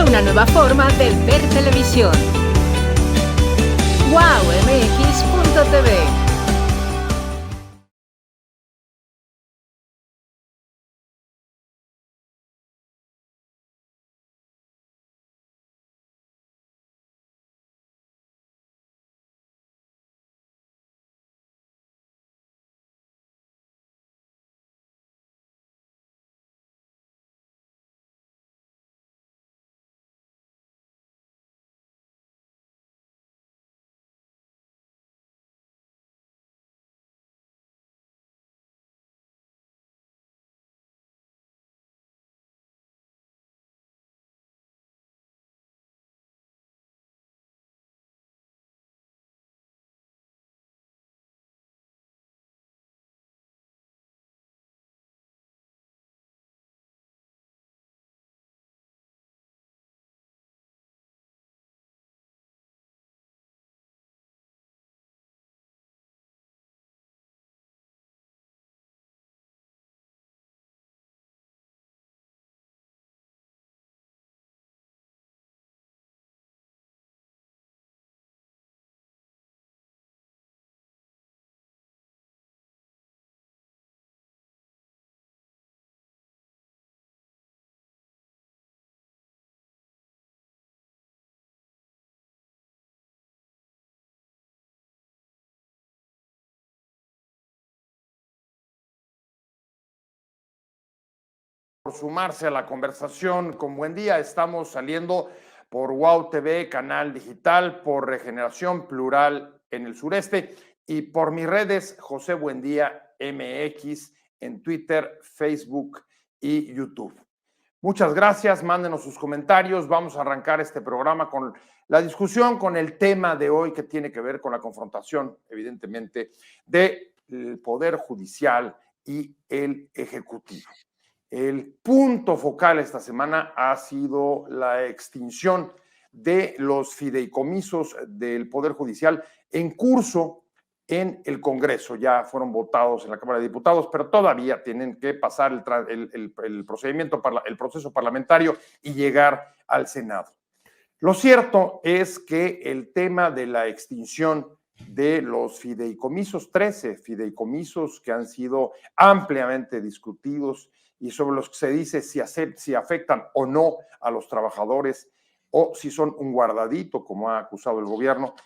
a una nueva forma de ver televisión. wowmx.tv. Por sumarse a la conversación con Buen Día. Estamos saliendo por WOW TV, canal digital, por Regeneración Plural en el sureste y por mis redes José Buendía MX en Twitter, Facebook y YouTube. Muchas gracias, mándenos sus comentarios. Vamos a arrancar este programa con la discusión, con el tema de hoy que tiene que ver con la confrontación, evidentemente, del Poder Judicial y el Ejecutivo. El punto focal esta semana ha sido la extinción de los fideicomisos del Poder Judicial en curso en el Congreso. Ya fueron votados en la Cámara de Diputados, pero todavía tienen que pasar el procedimiento, el proceso parlamentario y llegar al Senado. Lo cierto es que el tema de la extinción de los fideicomisos, 13 fideicomisos que han sido ampliamente discutidos y sobre los que se dice si afectan o no a los trabajadores o si son un guardadito, como ha acusado el gobierno.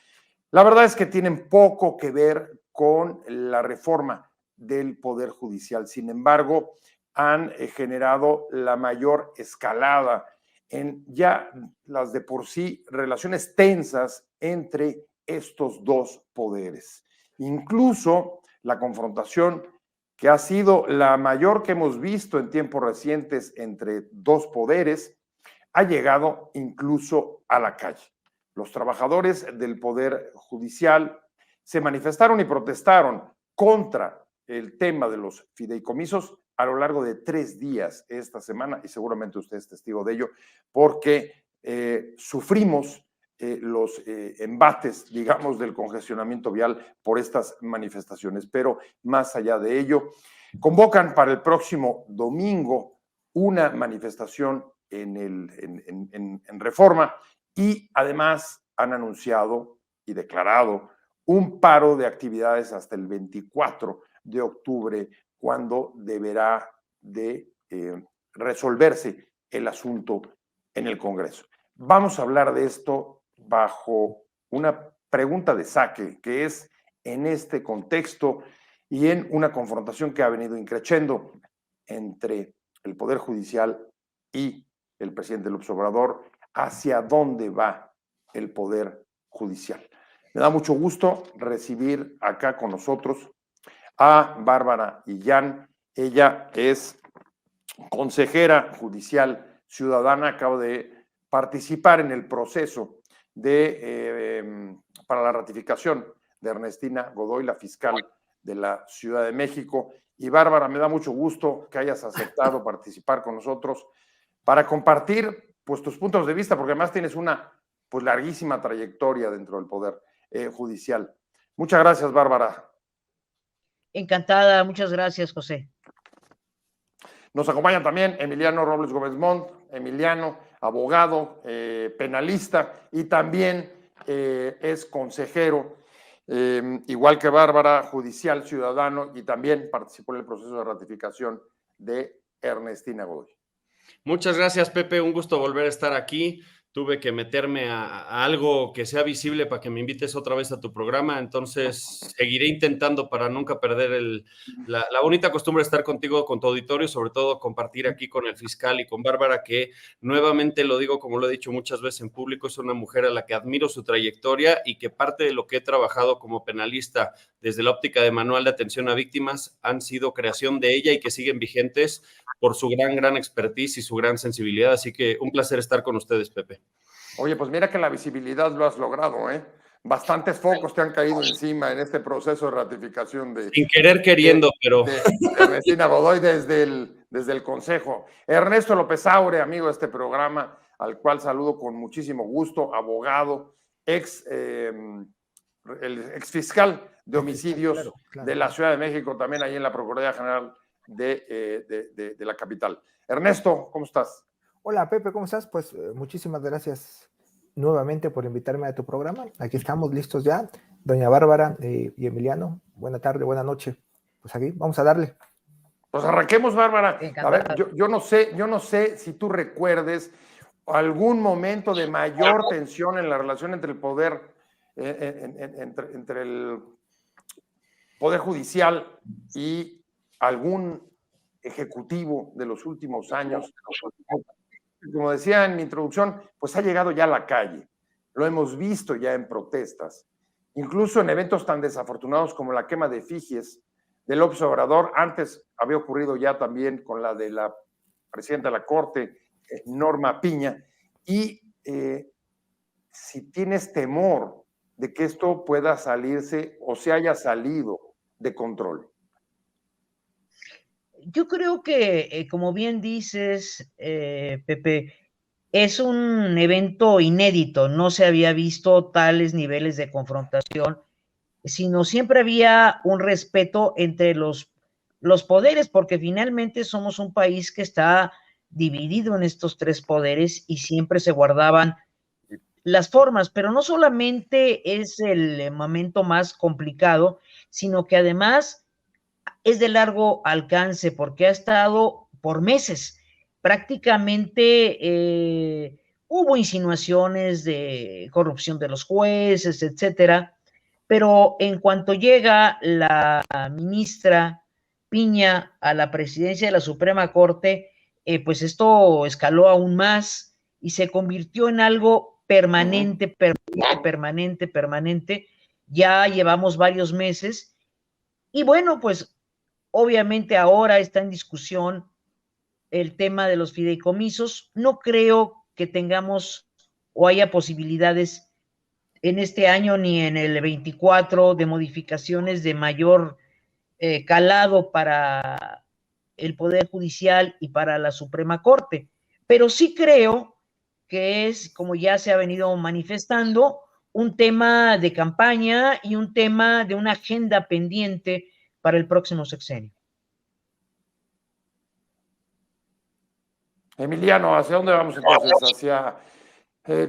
La verdad es que tienen poco que ver con la reforma del Poder Judicial. Sin embargo, han generado la mayor escalada en ya las de por sí relaciones tensas entre estos dos poderes. Incluso la confrontación que ha sido la mayor que hemos visto en tiempos recientes entre dos poderes, ha llegado incluso a la calle. Los trabajadores del Poder Judicial se manifestaron y protestaron contra el tema de los fideicomisos a lo largo de 3 días esta semana, y seguramente usted es testigo de ello, porque sufrimos los embates, digamos, del congestionamiento vial por estas manifestaciones. Pero más allá de ello, convocan para el próximo domingo una manifestación en Reforma y además han anunciado y declarado un paro de actividades hasta el 24 de octubre, cuando deberá de resolverse el asunto en el Congreso. Vamos a hablar de esto bajo una pregunta de saque, que es en este contexto y en una confrontación que ha venido increciendo entre el Poder Judicial y el presidente López Obrador, hacia dónde va el Poder Judicial. Me da mucho gusto recibir acá con nosotros a Bárbara Illán. Ella es consejera judicial ciudadana, acaba de participar en el proceso para la ratificación de Ernestina Godoy, la fiscal de la Ciudad de México. Y Bárbara, me da mucho gusto que hayas aceptado participar con nosotros para compartir pues tus puntos de vista, porque además tienes una pues larguísima trayectoria dentro del Poder Judicial. Muchas gracias, Bárbara. Encantada, muchas gracias, José. Nos acompaña también Emiliano Robles Gómez Montt. Emiliano abogado, penalista y también es consejero, igual que Bárbara, judicial, ciudadano, y también participó en el proceso de ratificación de Ernestina Godoy. Muchas gracias, Pepe. Un gusto volver a estar aquí. Tuve que meterme a algo que sea visible para que me invites otra vez a tu programa, entonces seguiré intentando para nunca perder la bonita costumbre de estar contigo, con tu auditorio, sobre todo compartir aquí con el fiscal y con Bárbara, que nuevamente lo digo como lo he dicho muchas veces en público, es una mujer a la que admiro su trayectoria y que parte de lo que he trabajado como penalista desde la óptica de manual de atención a víctimas han sido creación de ella y que siguen vigentes por su gran expertise y su gran sensibilidad. Así que un placer estar con ustedes, Pepe. Oye, pues mira que la visibilidad lo has logrado, ¿eh? Bastantes focos te han caído encima en este proceso de ratificación de... Sin querer queriendo, pero... De Ernestina Godoy desde el Consejo. Ernesto López Aure, amigo de este programa, al cual saludo con muchísimo gusto, abogado, el ex fiscal de homicidios claro. De la Ciudad de México, también ahí en la Procuraduría General de la capital. Ernesto, ¿cómo estás? Hola, Pepe, ¿cómo estás? Pues muchísimas gracias nuevamente por invitarme a tu programa. Aquí estamos listos ya. Doña Bárbara y Emiliano, buena tarde, buena noche. Pues aquí, vamos a darle. Pues arranquemos, Bárbara. A ver, yo no sé si tú recuerdes algún momento de mayor tensión en la relación entre el poder, entre el poder judicial y algún ejecutivo de los últimos años. Como decía en mi introducción, pues ha llegado ya a la calle. Lo hemos visto ya en protestas, incluso en eventos tan desafortunados como la quema de efigies de López Obrador. Antes había ocurrido ya también con la de la presidenta de la Corte, Norma Piña. Y si tienes temor de que esto pueda salirse o se haya salido de control. Yo creo que, como bien dices, Pepe, es un evento inédito, no se había visto tales niveles de confrontación, sino siempre había un respeto entre los poderes, porque finalmente somos un país que está dividido en estos tres poderes y siempre se guardaban las formas, pero no solamente es el momento más complicado, sino que además es de largo alcance porque ha estado por meses. Prácticamente hubo insinuaciones de corrupción de los jueces, etcétera, pero en cuanto llega la ministra Piña a la presidencia de la Suprema Corte, pues esto escaló aún más y se convirtió en algo permanente. Ya llevamos varios meses y bueno, pues obviamente ahora está en discusión el tema de los fideicomisos. No creo que tengamos o haya posibilidades en este año ni en el 24 de modificaciones de mayor calado para el Poder Judicial y para la Suprema Corte. Pero sí creo que es, como ya se ha venido manifestando, un tema de campaña y un tema de una agenda pendiente para el próximo sexenio. Emiliano, ¿hacia dónde vamos entonces? Hacia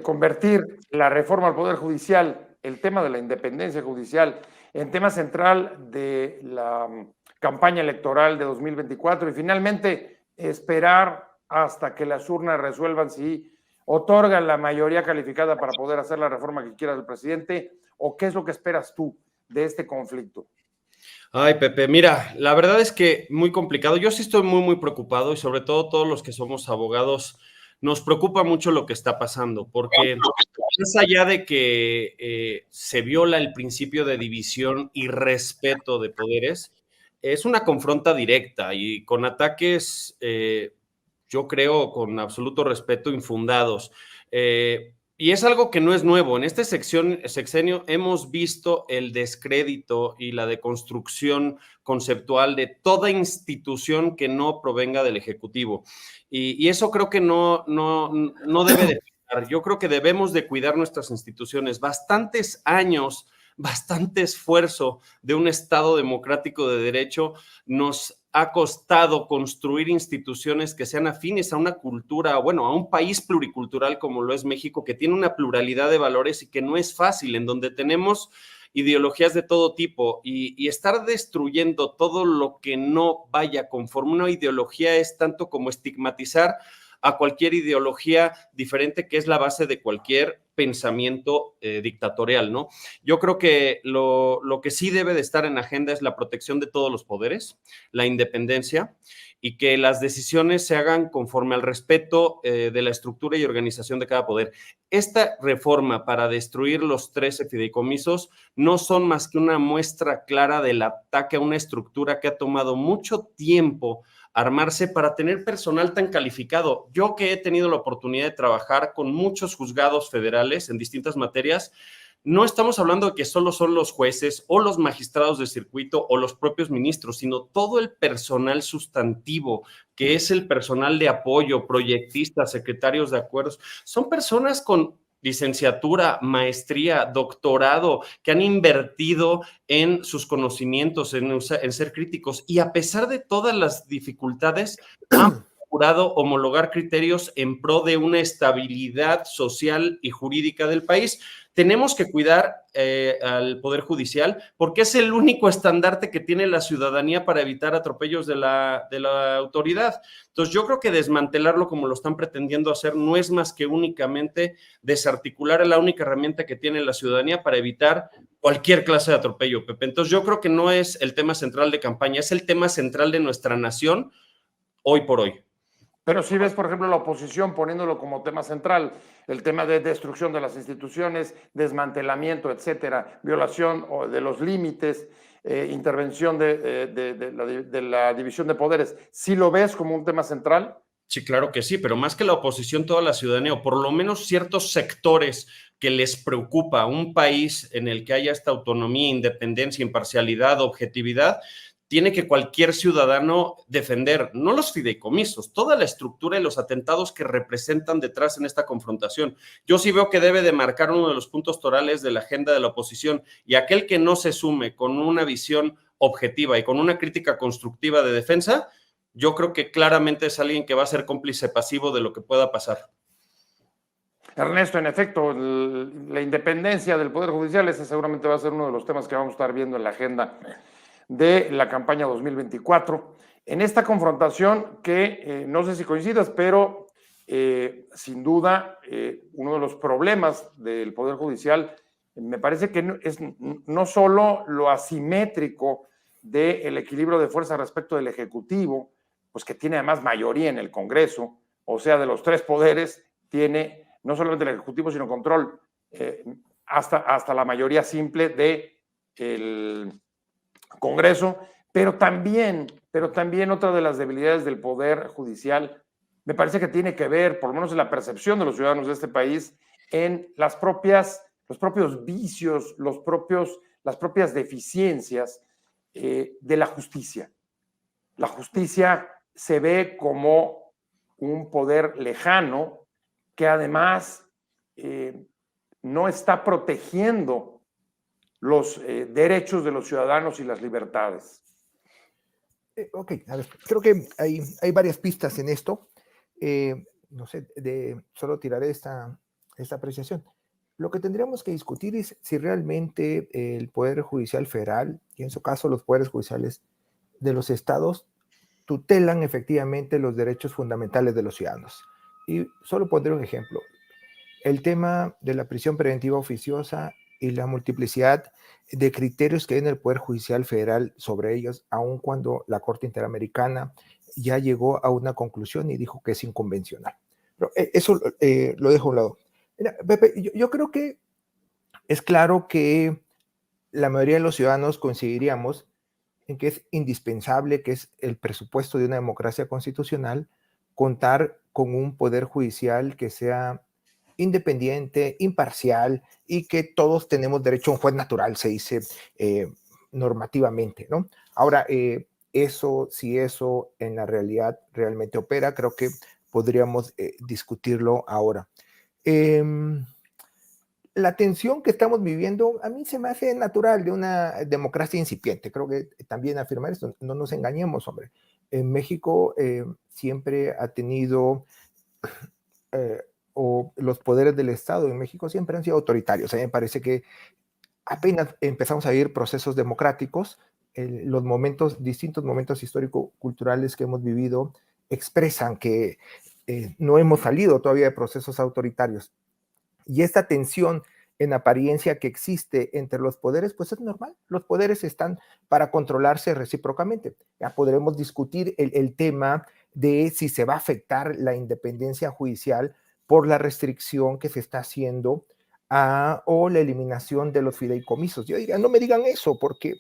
convertir la reforma al Poder Judicial, el tema de la independencia judicial, en tema central de la campaña electoral de 2024 y finalmente esperar hasta que las urnas resuelvan si otorgan la mayoría calificada para poder hacer la reforma que quiera el presidente, o qué es lo que esperas tú de este conflicto. Ay, Pepe, mira, la verdad es que muy complicado. Yo sí estoy muy preocupado y sobre todo todos los que somos abogados nos preocupa mucho lo que está pasando, porque más allá de que se viola el principio de división y respeto de poderes, es una confronta directa y con ataques, yo creo, con absoluto respeto, infundados. Y es algo que no es nuevo. En este sexenio hemos visto el descrédito y la deconstrucción conceptual de toda institución que no provenga del Ejecutivo. Y eso creo que no debe de pasar. Yo creo que debemos de cuidar nuestras instituciones. Bastantes años, bastante esfuerzo de un Estado democrático de derecho nos ha costado construir instituciones que sean afines a una cultura, bueno, a un país pluricultural como lo es México, que tiene una pluralidad de valores y que no es fácil, en donde tenemos ideologías de todo tipo y estar destruyendo todo lo que no vaya conforme una ideología es tanto como estigmatizar a cualquier ideología diferente, que es la base de cualquier pensamiento dictatorial, ¿no? Yo creo que lo que sí debe de estar en agenda es la protección de todos los poderes, la independencia y que las decisiones se hagan conforme al respeto de la estructura y organización de cada poder. Esta reforma para destruir los 13 fideicomisos no son más que una muestra clara del ataque a una estructura que ha tomado mucho tiempo armarse para tener personal tan calificado. Yo que he tenido la oportunidad de trabajar con muchos juzgados federales en distintas materias, no estamos hablando de que solo son los jueces o los magistrados de circuito o los propios ministros, sino todo el personal sustantivo, que es el personal de apoyo, proyectistas, secretarios de acuerdos. Son personas con licenciatura, maestría, doctorado, que han invertido en sus conocimientos, en ser críticos, y a pesar de todas las dificultades, han procurado homologar criterios en pro de una estabilidad social y jurídica del país. Tenemos que cuidar al Poder Judicial porque es el único estandarte que tiene la ciudadanía para evitar atropellos de la autoridad. Entonces, yo creo que desmantelarlo como lo están pretendiendo hacer no es más que únicamente desarticular la única herramienta que tiene la ciudadanía para evitar cualquier clase de atropello, Pepe. Entonces, yo creo que no es el tema central de campaña, es el tema central de nuestra nación hoy por hoy. Pero si ves, por ejemplo, la oposición poniéndolo como tema central, el tema de destrucción de las instituciones, desmantelamiento, etcétera, violación de los límites, intervención de la división de poderes, ¿sí lo ves como un tema central? Sí, claro que sí, pero más que la oposición, toda la ciudadanía, o por lo menos ciertos sectores que les preocupa un país en el que haya esta autonomía, independencia, imparcialidad, objetividad, tiene que cualquier ciudadano defender, no los fideicomisos, toda la estructura y los atentados que representan detrás en esta confrontación. Yo sí veo que debe de marcar uno de los puntos torales de la agenda de la oposición, y aquel que no se sume con una visión objetiva y con una crítica constructiva de defensa, yo creo que claramente es alguien que va a ser cómplice pasivo de lo que pueda pasar. Ernesto, en efecto, la independencia del Poder Judicial, ese seguramente va a ser uno de los temas que vamos a estar viendo en la agenda de la campaña 2024. En esta confrontación que no sé si coincidas, pero sin duda uno de los problemas del Poder Judicial me parece que es no solo lo asimétrico del equilibrio de fuerza respecto del Ejecutivo, pues que tiene además mayoría en el Congreso, o sea, de los tres poderes, tiene no solamente el Ejecutivo, sino control hasta la mayoría simple del Congreso, pero también otra de las debilidades del Poder Judicial me parece que tiene que ver, por lo menos en la percepción de los ciudadanos de este país, en los propios vicios, las propias deficiencias de la justicia. La justicia se ve como un poder lejano que además no está protegiendo los derechos de los ciudadanos y las libertades. Ok, a ver, creo que hay varias pistas en esto. No sé, solo tiraré esta apreciación. Lo que tendríamos que discutir es si realmente el Poder Judicial Federal, y en su caso los poderes judiciales de los estados, tutelan efectivamente los derechos fundamentales de los ciudadanos. Y solo pondré un ejemplo. El tema de la prisión preventiva oficiosa y la multiplicidad de criterios que hay en el Poder Judicial Federal sobre ellos, aun cuando la Corte Interamericana ya llegó a una conclusión y dijo que es inconvencional. Pero eso lo dejo a un lado. Mira, Pepe, yo creo que es claro que la mayoría de los ciudadanos coincidiríamos en que es indispensable, que es el presupuesto de una democracia constitucional, contar con un poder judicial que sea independiente, imparcial y que todos tenemos derecho a un juez natural, se dice normativamente, ¿no? Ahora, si eso en la realidad realmente opera, creo que podríamos discutirlo ahora. la tensión que estamos viviendo a mí se me hace natural de una democracia incipiente. Creo que también afirmar esto, no nos engañemos, hombre. En México siempre ha tenido, o los poderes del Estado en México siempre han sido autoritarios. A mí me parece que apenas empezamos a vivir procesos democráticos, los distintos momentos histórico-culturales que hemos vivido expresan que no hemos salido todavía de procesos autoritarios. Y esta tensión en apariencia que existe entre los poderes, pues es normal. Los poderes están para controlarse recíprocamente. Ya podremos discutir el tema de si se va a afectar la independencia judicial por la restricción que se está haciendo o la eliminación de los fideicomisos. Yo diría, no me digan eso, porque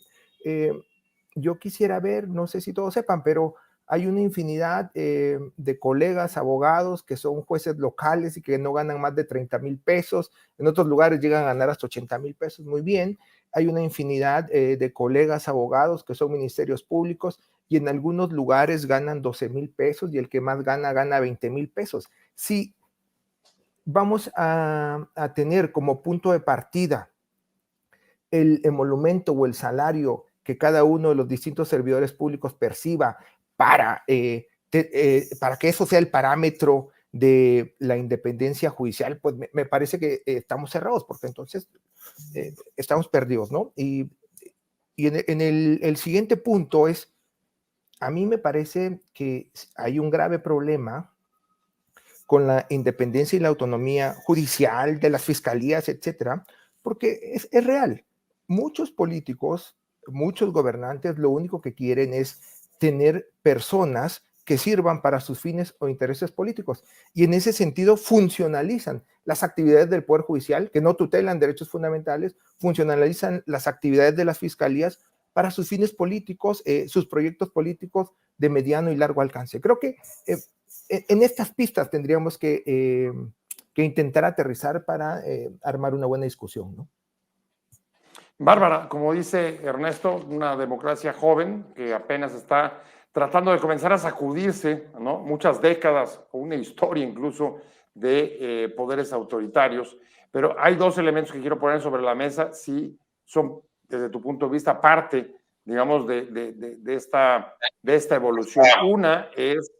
yo quisiera ver, no sé si todos sepan, pero hay una infinidad de colegas abogados que son jueces locales y que no ganan más de 30,000 pesos. En otros lugares llegan a ganar hasta 80,000 pesos. Muy bien. Hay una infinidad de colegas abogados que son ministerios públicos y en algunos lugares ganan 12,000 pesos y el que más gana 20,000 pesos. Si vamos a tener como punto de partida el emolumento o el salario que cada uno de los distintos servidores públicos perciba para que eso sea el parámetro de la independencia judicial, pues me parece que estamos cerrados, porque entonces estamos perdidos, ¿no? Y en el siguiente punto es, a mí me parece que hay un grave problema con la independencia y la autonomía judicial de las fiscalías, etcétera, porque es real. Muchos políticos, muchos gobernantes, lo único que quieren es tener personas que sirvan para sus fines o intereses políticos. Y en ese sentido funcionalizan las actividades del Poder Judicial, que no tutelan derechos fundamentales, funcionalizan las actividades de las fiscalías para sus fines políticos, sus proyectos políticos de mediano y largo alcance. Creo que en estas pistas tendríamos que intentar aterrizar para armar una buena discusión, ¿no? Bárbara, como dice Ernesto, una democracia joven que apenas está tratando de comenzar a sacudirse, ¿no? Muchas décadas o una historia incluso de poderes autoritarios, pero hay dos elementos que quiero poner sobre la mesa, si son, desde tu punto de vista, parte, digamos, de esta evolución. Una es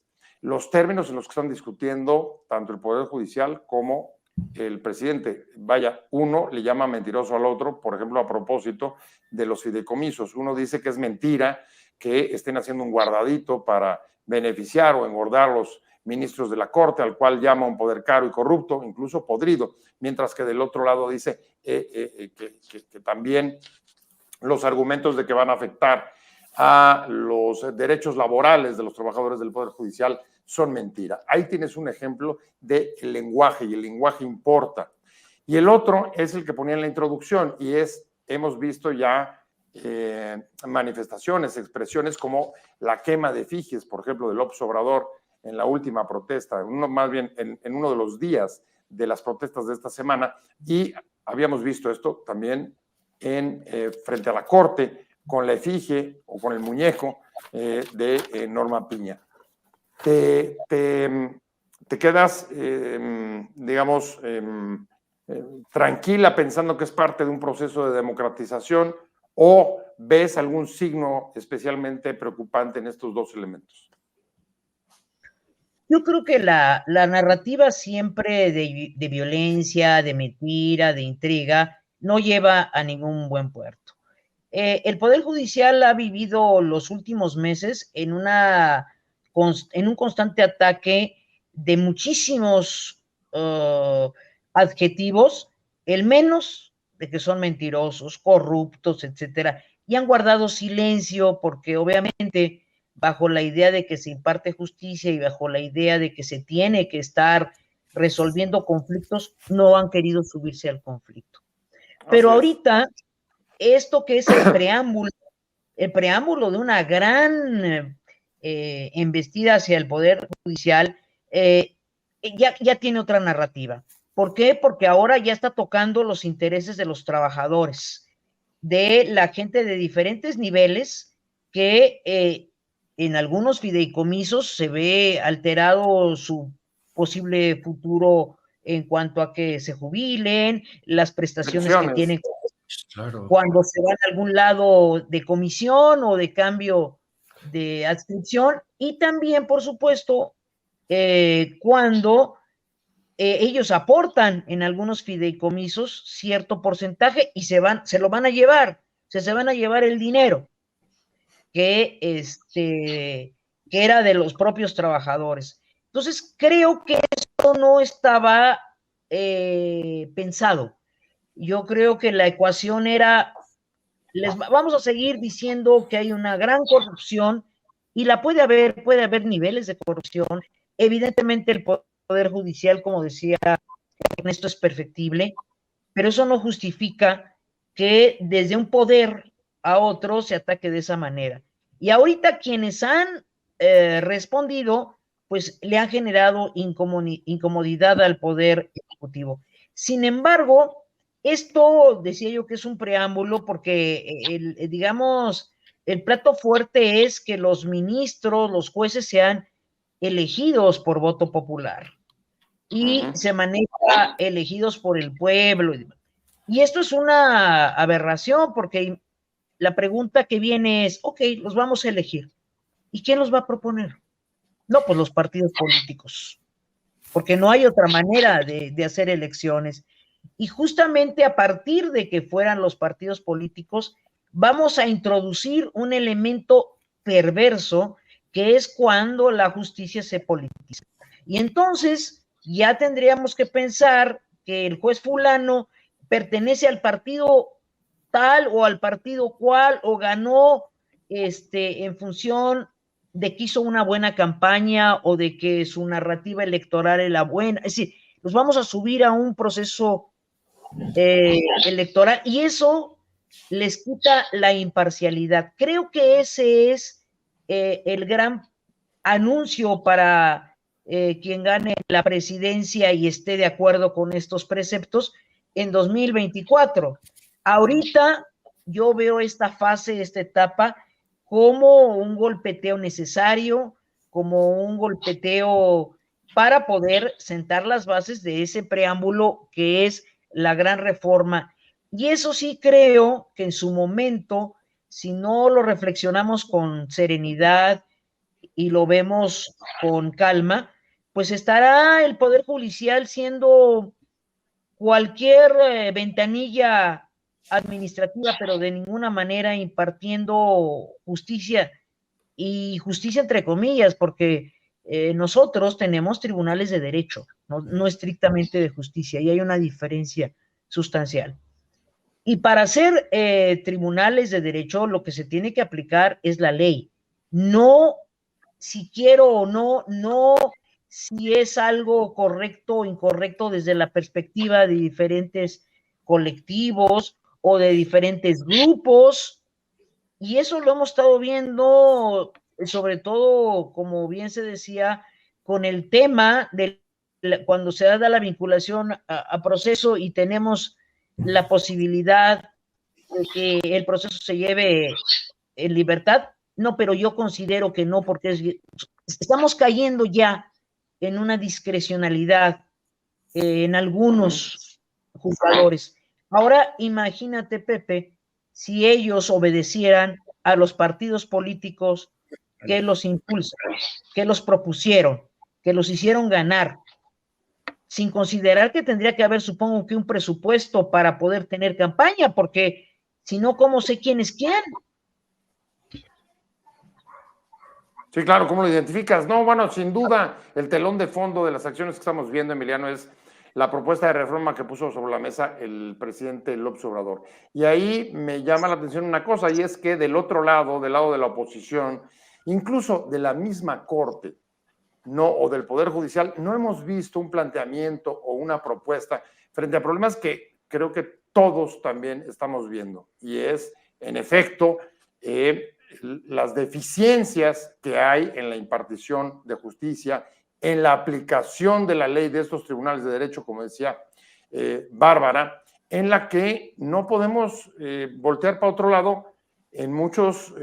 los términos en los que están discutiendo tanto el Poder Judicial como el presidente. Vaya, uno le llama mentiroso al otro, por ejemplo, a propósito de los fideicomisos. Uno dice que es mentira que estén haciendo un guardadito para beneficiar o engordar los ministros de la Corte, al cual llama un poder caro y corrupto, incluso podrido, mientras que del otro lado dice que también los argumentos de que van a afectar a los derechos laborales de los trabajadores del Poder Judicial son mentira. Ahí tienes un ejemplo del lenguaje, y el lenguaje importa. Y el otro es el que ponía en la introducción, y hemos visto ya manifestaciones, expresiones como la quema de efigies, por ejemplo, de López Obrador en la última protesta, más bien en uno de los días de las protestas de esta semana, y habíamos visto esto también frente a la Corte, con la efigie o con el muñeco de Norma Piña. Te quedas, digamos, tranquila pensando que es parte de un proceso de democratización, o ves algún signo especialmente preocupante en estos dos elementos? Yo creo que la narrativa siempre de violencia, de mentira, de intriga, no lleva a ningún buen puerto. El Poder Judicial ha vivido los últimos meses en un constante ataque de muchísimos adjetivos, el menos de que son mentirosos, corruptos, etcétera, y han guardado silencio porque obviamente bajo la idea de que se imparte justicia y bajo la idea de que se tiene que estar resolviendo conflictos, no han querido subirse al conflicto. Pero ahorita, esto que es el preámbulo de una gran embestida hacia el Poder Judicial, ya tiene otra narrativa. ¿Por qué? Porque ahora ya está tocando los intereses de los trabajadores, de la gente de diferentes niveles que en algunos fideicomisos se ve alterado su posible futuro en cuanto a que se jubilen, las prestaciones que tienen Claro. cuando se van a algún lado de comisión o de cambio de adscripción, y también, por supuesto, cuando ellos aportan en algunos fideicomisos cierto porcentaje y se lo van a llevar, o sea, se van a llevar el dinero que era de los propios trabajadores. Entonces, creo que esto no estaba pensado. Yo creo que la ecuación era, vamos a seguir diciendo que hay una gran corrupción y puede haber niveles de corrupción. Evidentemente el Poder Judicial, como decía Ernesto, es perfectible, pero eso no justifica que desde un poder a otro se ataque de esa manera. Y ahorita quienes han respondido, pues le han generado incomodidad al Poder Ejecutivo. Sin embargo, esto decía yo que es un preámbulo porque, digamos, el plato fuerte es que los ministros, los jueces sean elegidos por voto popular y se maneja elegidos por el pueblo. Y esto es una aberración porque la pregunta que viene es, ok, los vamos a elegir. ¿Y quién los va a proponer? No, pues los partidos políticos, porque no hay otra manera de hacer elecciones. Y justamente a partir de que fueran los partidos políticos, vamos a introducir un elemento perverso, que es cuando la justicia se politiza. Y entonces ya tendríamos que pensar que el juez fulano pertenece al partido tal o al partido cual, o ganó en función de que hizo una buena campaña o de que su narrativa electoral era buena. Es decir, los vamos a subir a un proceso electoral y eso les quita la imparcialidad. Creo que ese es el gran anuncio para quien gane la presidencia y esté de acuerdo con estos preceptos en 2024. Ahorita yo veo esta fase, esta etapa, como un golpeteo necesario, como un golpeteo para poder sentar las bases de ese preámbulo que es la gran reforma. Y eso sí creo que en su momento, si no lo reflexionamos con serenidad y lo vemos con calma, pues estará el Poder Judicial siendo cualquier ventanilla administrativa, pero de ninguna manera impartiendo justicia, y justicia entre comillas, porque nosotros tenemos tribunales de derecho, no estrictamente de justicia, y hay una diferencia sustancial. Y para ser tribunales de derecho, lo que se tiene que aplicar es la ley, no si quiero o no, no si es algo correcto o incorrecto desde la perspectiva de diferentes colectivos o de diferentes grupos, y eso lo hemos estado viendo, sobre todo, como bien se decía, con el tema de cuando se da la vinculación a proceso y tenemos la posibilidad de que el proceso se lleve en libertad. No, pero yo considero que no, porque estamos cayendo ya en una discrecionalidad en algunos juzgadores. Ahora imagínate, Pepe, si ellos obedecieran a los partidos políticos que los impulsan, que los propusieron, que los hicieron ganar, sin considerar que tendría que haber, supongo que un presupuesto para poder tener campaña, porque si no, ¿cómo sé quién es quién? Sí, claro, ¿cómo lo identificas? No, bueno, sin duda, el telón de fondo de las acciones que estamos viendo, Emiliano, es la propuesta de reforma que puso sobre la mesa el presidente López Obrador. Y ahí me llama la atención una cosa, y es que del otro lado, del lado de la oposición, incluso de la misma Corte, no, o del Poder Judicial, no hemos visto un planteamiento o una propuesta frente a problemas que creo que todos también estamos viendo. Y es, en efecto, las deficiencias que hay en la impartición de justicia, en la aplicación de la ley de estos tribunales de derecho, como decía Bárbara, en la que no podemos voltear para otro lado. En muchos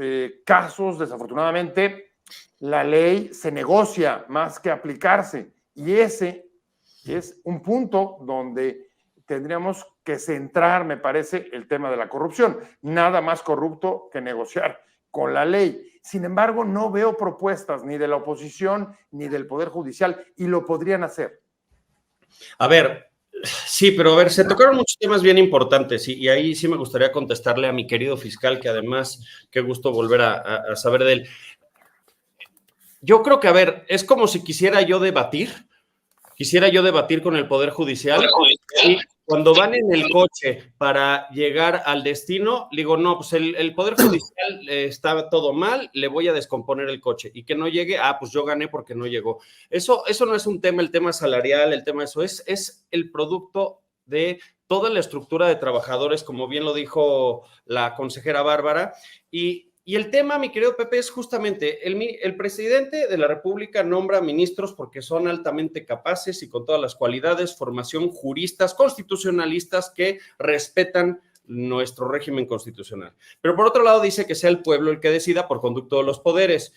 casos, desafortunadamente, la ley se negocia más que aplicarse, y ese es un punto donde tendríamos que centrar, me parece, el tema de la corrupción. Nada más corrupto que negociar con la ley. Sin embargo, no veo propuestas ni de la oposición ni del Poder Judicial, y lo podrían hacer. A ver, sí, pero a ver, se tocaron muchos temas bien importantes y ahí sí me gustaría contestarle a mi querido fiscal, que además, qué gusto volver a saber de él. Yo creo que, a ver, es como si quisiera yo debatir con el Poder Judicial y cuando van en el coche para llegar al destino, digo, no, pues el Poder Judicial está todo mal, le voy a descomponer el coche y que no llegue, pues yo gané porque no llegó. Eso no es un tema, el tema salarial, el tema de eso, es el producto de toda la estructura de trabajadores, como bien lo dijo la consejera Bárbara, y el tema, mi querido Pepe, es justamente el presidente de la República nombra ministros porque son altamente capaces y con todas las cualidades, formación, juristas, constitucionalistas que respetan nuestro régimen constitucional. Pero por otro lado dice que sea el pueblo el que decida por conducto de los poderes.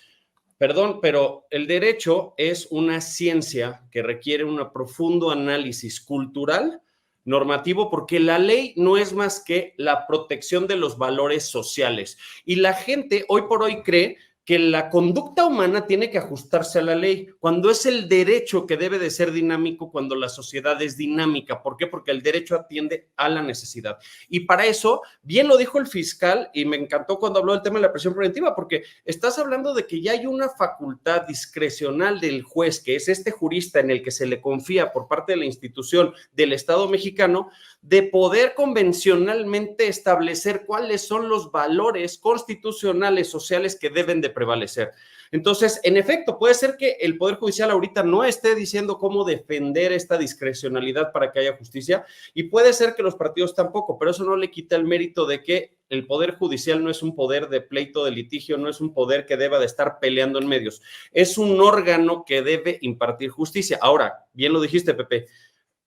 Perdón, pero el derecho es una ciencia que requiere un profundo análisis cultural, normativo, porque la ley no es más que la protección de los valores sociales. Y la gente hoy por hoy cree que la conducta humana tiene que ajustarse a la ley, cuando es el derecho que debe de ser dinámico, cuando la sociedad es dinámica. ¿Por qué? Porque el derecho atiende a la necesidad. Y para eso, bien lo dijo el fiscal, y me encantó cuando habló del tema de la prisión preventiva, porque estás hablando de que ya hay una facultad discrecional del juez, que es este jurista en el que se le confía por parte de la institución del Estado mexicano, de poder convencionalmente establecer cuáles son los valores constitucionales, sociales que deben de prevalecer. Entonces, en efecto, puede ser que el Poder Judicial ahorita no esté diciendo cómo defender esta discrecionalidad para que haya justicia, y puede ser que los partidos tampoco, pero eso no le quita el mérito de que el Poder Judicial no es un poder de pleito, de litigio, no es un poder que deba de estar peleando en medios, es un órgano que debe impartir justicia. Ahora, bien lo dijiste, Pepe,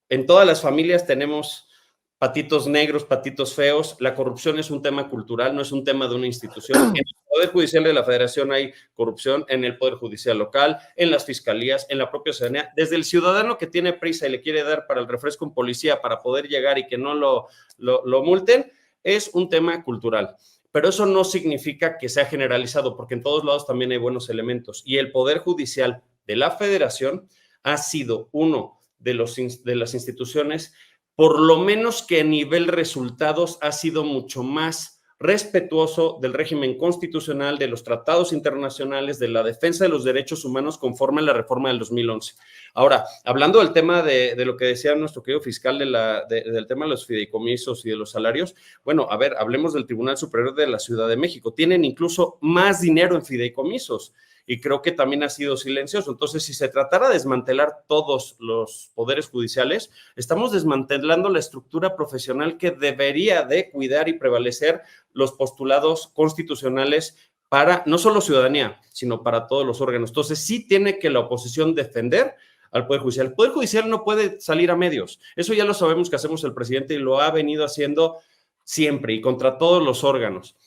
en todas las familias tenemos patitos negros, patitos feos. La corrupción es un tema cultural, no es un tema de una institución. En el Poder Judicial de la Federación hay corrupción, en el Poder Judicial local, en las fiscalías, en la propia ciudadanía. Desde el ciudadano que tiene prisa y le quiere dar para el refresco un policía para poder llegar y que no lo multen, es un tema cultural. Pero eso no significa que sea generalizado, porque en todos lados también hay buenos elementos. Y el Poder Judicial de la Federación ha sido uno de las instituciones, por lo menos que a nivel resultados ha sido mucho más respetuoso del régimen constitucional, de los tratados internacionales, de la defensa de los derechos humanos conforme a la reforma del 2011. Ahora, hablando del tema de lo que decía nuestro querido fiscal del tema de los fideicomisos y de los salarios, bueno, a ver, hablemos del Tribunal Superior de la Ciudad de México. Tienen incluso más dinero en fideicomisos, y creo que también ha sido silencioso. Entonces, si se tratara de desmantelar todos los poderes judiciales, estamos desmantelando la estructura profesional que debería de cuidar y prevalecer los postulados constitucionales para no solo ciudadanía, sino para todos los órganos. Entonces, sí tiene que la oposición defender al Poder Judicial. El Poder Judicial no puede salir a medios. Eso ya lo sabemos que hacemos el presidente y lo ha venido haciendo siempre y contra todos los órganos.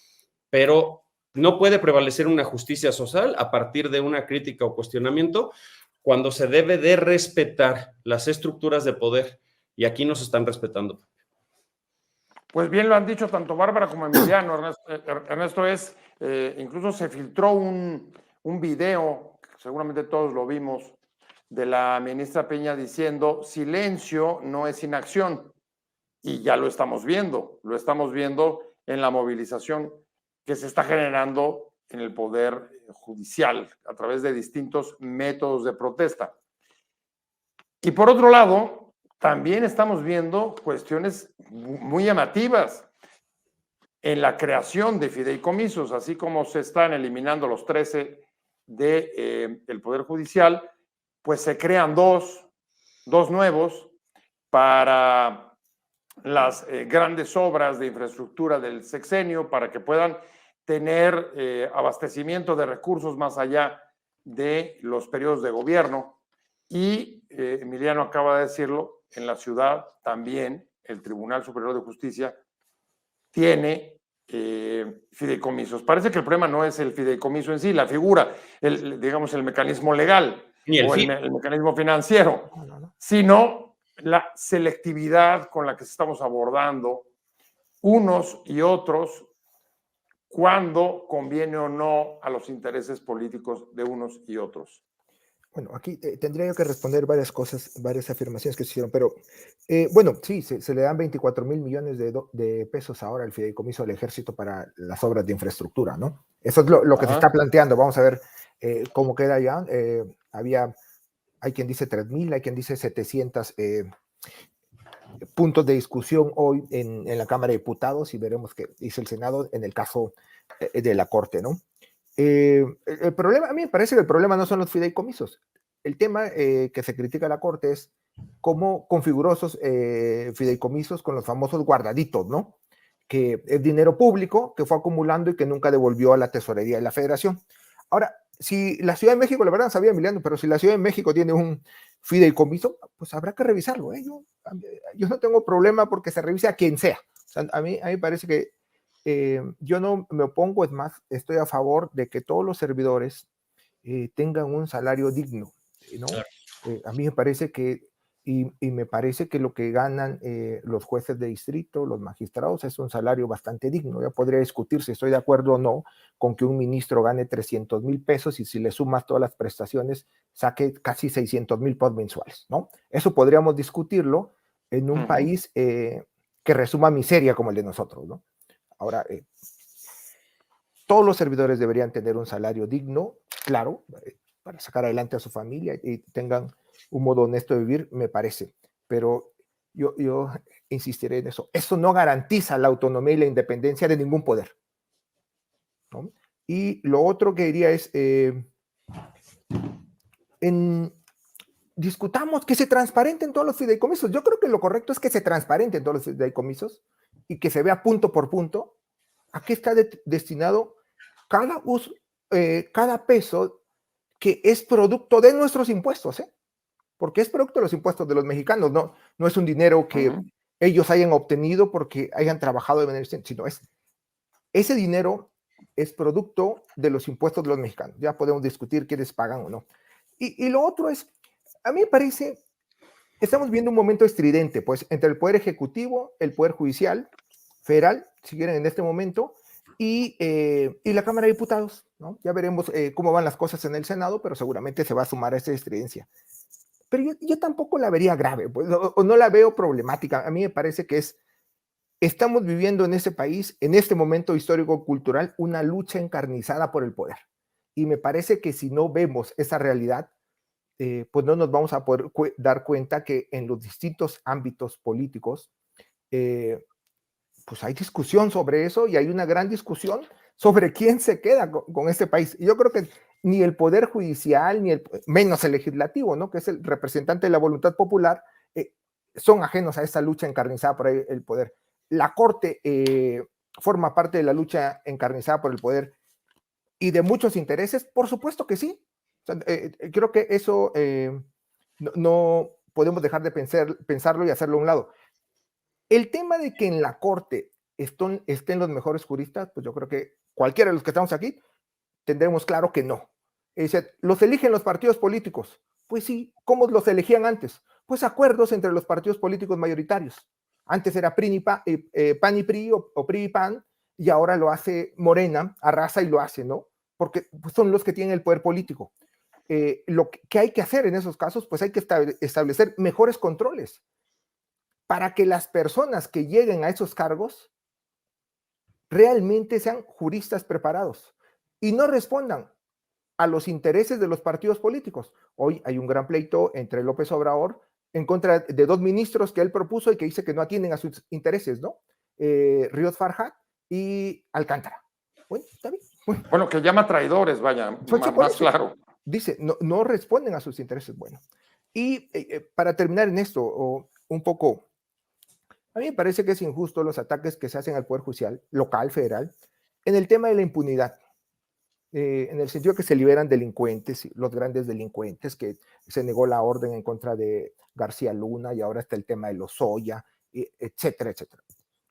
Pero no puede prevalecer una justicia social a partir de una crítica o cuestionamiento cuando se debe de respetar las estructuras de poder, y aquí no se están respetando. Pues bien lo han dicho tanto Bárbara como Emiliano. Ernesto, incluso se filtró un video, seguramente todos lo vimos, de la ministra Peña diciendo silencio no es inacción, y ya lo estamos viendo en la movilización que se está generando en el Poder Judicial a través de distintos métodos de protesta. Y por otro lado, también estamos viendo cuestiones muy llamativas en la creación de fideicomisos, así como se están eliminando los 13 del Poder Judicial, pues se crean dos nuevos para las grandes obras de infraestructura del sexenio, para que puedan tener abastecimiento de recursos más allá de los periodos de gobierno. Y Emiliano acaba de decirlo, en la ciudad también el Tribunal Superior de Justicia tiene fideicomisos. Parece que el problema no es el fideicomiso en sí, la figura, digamos el mecanismo legal o el mecanismo financiero, sino la selectividad con la que estamos abordando unos y otros, cuándo conviene o no a los intereses políticos de unos y otros. Bueno, aquí tendría yo que responder varias cosas, varias afirmaciones que se hicieron, pero bueno, sí, se le dan 24,000 millones de pesos ahora al fideicomiso al ejército para las obras de infraestructura, ¿no? Eso es lo que se está planteando. Vamos a ver cómo queda ya. Hay quien dice 3,000, hay quien dice 700 puntos de discusión hoy en la Cámara de Diputados y veremos qué dice el Senado en el caso de la Corte, ¿no? El problema, a mí me parece que el problema no son los fideicomisos. El tema que se critica a la Corte es cómo configuró esos fideicomisos con los famosos guardaditos, ¿no? Que es dinero público que fue acumulando y que nunca devolvió a la tesorería de la Federación. Ahora, si la Ciudad de México, la verdad no sabía, Emiliano, pero si la Ciudad de México tiene un fideicomiso, pues habrá que revisarlo, ¿eh? Yo no tengo problema porque se revise a quien sea. O sea, a mí me parece que yo no me opongo, es más, estoy a favor de que todos los servidores tengan un salario digno, ¿no? Claro. A mí me parece que, y me parece que lo que ganan los jueces de distrito, los magistrados, es un salario bastante digno. Ya podría discutir si estoy de acuerdo o no con que un ministro gane 300,000 pesos y si le sumas todas las prestaciones, saque casi 600,000 pesos mensuales, ¿no? Eso podríamos discutirlo en un país que resuma miseria como el de nosotros, ¿no? Ahora, todos los servidores deberían tener un salario digno, claro, para sacar adelante a su familia y tengan un modo honesto de vivir, me parece. Pero yo insistiré en eso. Eso no garantiza la autonomía y la independencia de ningún poder, ¿no? Y lo otro que diría es, discutamos que se transparenten todos los fideicomisos. Yo creo que lo correcto es que se transparenten todos los fideicomisos y que se vea punto por punto a qué está destinado cada peso que es producto de nuestros impuestos, ¿eh? Porque es producto de los impuestos de los mexicanos, no es un dinero que ellos hayan obtenido porque hayan trabajado de manera distinta, sino ese dinero es producto de los impuestos de los mexicanos. Ya podemos discutir quiénes pagan o no. Y lo otro es, a mí me parece, estamos viendo un momento estridente, pues, entre el Poder Ejecutivo, el Poder Judicial, Federal, si quieren en este momento, y la Cámara de Diputados, ¿no? Ya veremos cómo van las cosas en el Senado, pero seguramente se va a sumar a esta estridencia. Pero yo tampoco la vería grave, pues, o no la veo problemática. A mí me parece que estamos viviendo en ese país, en este momento histórico-cultural, una lucha encarnizada por el poder. Y me parece que si no vemos esa realidad, pues no nos vamos a poder dar cuenta que en los distintos ámbitos políticos, pues hay discusión sobre eso y hay una gran discusión sobre quién se queda con este país. Y yo creo que ni el Poder Judicial, menos el Legislativo, ¿no? Que es el representante de la voluntad popular, son ajenos a esta lucha encarnizada por el poder. La Corte forma parte de la lucha encarnizada por el poder y de muchos intereses, por supuesto que sí. O sea, creo que eso no podemos dejar de pensarlo y hacerlo a un lado. El tema de que en la Corte estén los mejores juristas, pues yo creo que cualquiera de los que estamos aquí tendremos claro que no. Es decir, ¿los eligen los partidos políticos? Pues sí. ¿Cómo los elegían antes? Pues acuerdos entre los partidos políticos mayoritarios. Antes era PAN y PRI o PRI y PAN, y ahora lo hace Morena, arrasa y lo hace, ¿no? Porque pues, son los que tienen el poder político. Lo que hay que hacer en esos casos, pues hay que establecer mejores controles para que las personas que lleguen a esos cargos realmente sean juristas preparados y no respondan a los intereses de los partidos políticos. Hoy hay un gran pleito entre López Obrador en contra de dos ministros que él propuso y que dice que no atienden a sus intereses, ¿no? Ríos Farjat y Alcántara. Bueno, está bien. Bueno, que llama traidores, vaya, más claro. Dice, no responden a sus intereses. Bueno, y para terminar en esto, un poco, a mí me parece que es injusto los ataques que se hacen al Poder Judicial, local, federal, en el tema de la impunidad. En el sentido que se liberan delincuentes, los grandes delincuentes, que se negó la orden en contra de García Luna y ahora está el tema de Lozoya, etcétera, etcétera.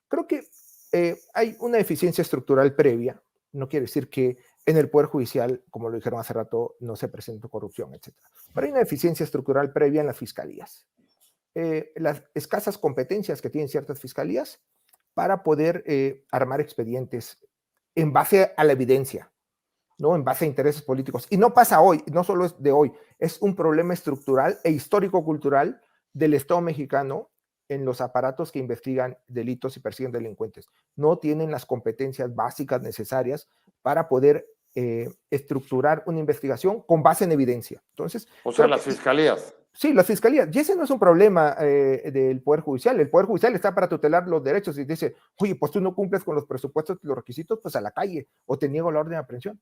Creo que hay una deficiencia estructural previa, no quiere decir que en el Poder Judicial, como lo dijeron hace rato, no se presentó corrupción, etcétera. Pero hay una deficiencia estructural previa en las fiscalías. las escasas competencias que tienen ciertas fiscalías para poder armar expedientes en base a la evidencia, ¿no? En base a intereses políticos. Y no pasa hoy, no solo es de hoy, es un problema estructural e histórico-cultural del Estado mexicano en los aparatos que investigan delitos y persiguen delincuentes. No tienen las competencias básicas necesarias para poder estructurar una investigación con base en evidencia. Entonces, o sea, las fiscalías. Sí, las fiscalías. Y ese no es un problema del Poder Judicial. El Poder Judicial está para tutelar los derechos y dice, oye, pues tú no cumples con los presupuestos y los requisitos, pues a la calle o te niego la orden de aprehensión.